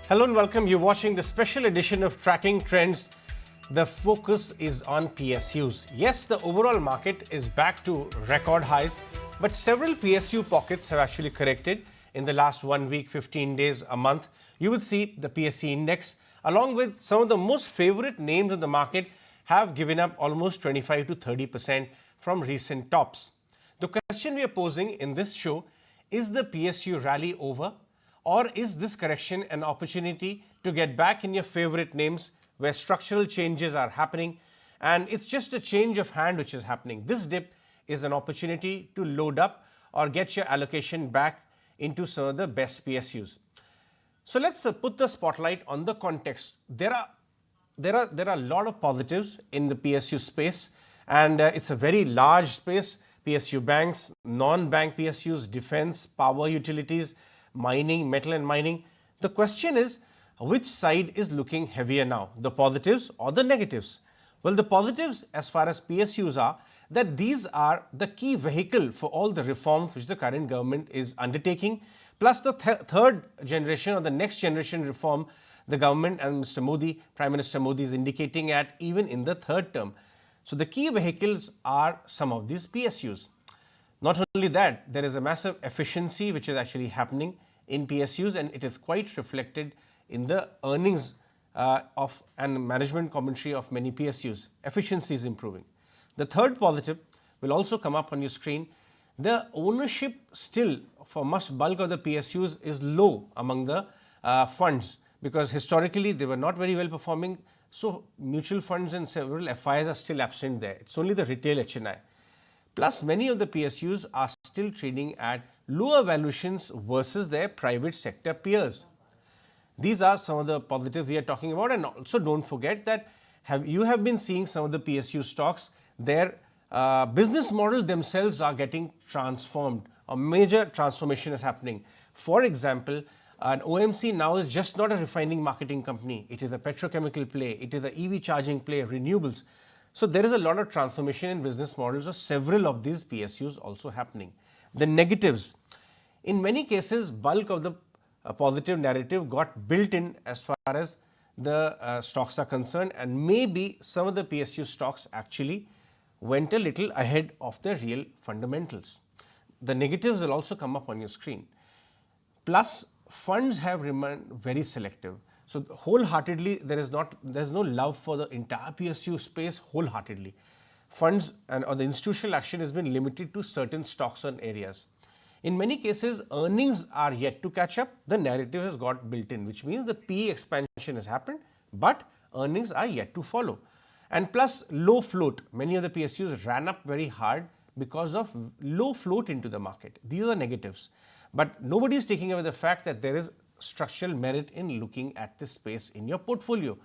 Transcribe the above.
Hello and welcome. You're watching the special edition of Tracking Trends. The focus is on PSUs. Yes, the overall market is back to record highs, but several PSU pockets have actually corrected in the last 1 week, 15 days, a month. You will see the PSU index, along with some of the most favorite names in the market, have given up almost 25 to 30% from recent tops. The question we are posing in this show is the PSU rally over? Or is this correction an opportunity to get back in your favorite names where structural changes are happening and it's just a change of hand which is happening? This dip is an opportunity to load up or get your allocation back into some of the best PSUs. So let's put the spotlight on the context. There are a lot of positives in the PSU space, and it's a very large space. PSU banks, non-bank PSUs, defense, power utilities, mining, metal and mining. The question is, which side is looking heavier now, the positives or the negatives? Well, the positives as far as PSUs are that these are the key vehicle for all the reforms which the current government is undertaking, plus the third generation or the next generation reform the government and Mr. Modi, Prime Minister Modi is indicating at even in the third term. So the key vehicles are some of these PSUs. Not only that, there is a massive efficiency which is actually happening in PSUs, and it is quite reflected in the earnings of and management commentary of many PSUs. Efficiency is improving. The third positive will also come up on your screen. The ownership still for much bulk of the PSUs is low among the funds, because historically they were not very well performing. So mutual funds and several FIs are still absent there. It's only the retail HNI. Plus, many of the PSUs are still trading at lower valuations versus their private sector peers. These are some of the positives we are talking about, and also don't forget that you have been seeing some of the PSU stocks, their business model themselves are getting transformed. A major transformation is happening. For example, an OMC now is just not a refining marketing company. It is a petrochemical play. It is an EV charging play, renewables. So there is a lot of transformation in business models of several of these PSUs also happening. The negatives, in many cases, bulk of the positive narrative got built in as far as the stocks are concerned, and maybe some of the PSU stocks actually went a little ahead of the real fundamentals. The negatives will also come up on your screen. Plus, funds have remained very selective. So wholeheartedly, there's no love for the entire PSU space wholeheartedly. Funds or the institutional action has been limited to certain stocks and areas. In many cases, earnings are yet to catch up. The narrative has got built in, which means the PE expansion has happened, but earnings are yet to follow. And plus, low float. Many of the PSUs ran up very hard because of low float into the market. These are negatives. But nobody is taking away the fact that there is structural merit in looking at this space in your portfolio.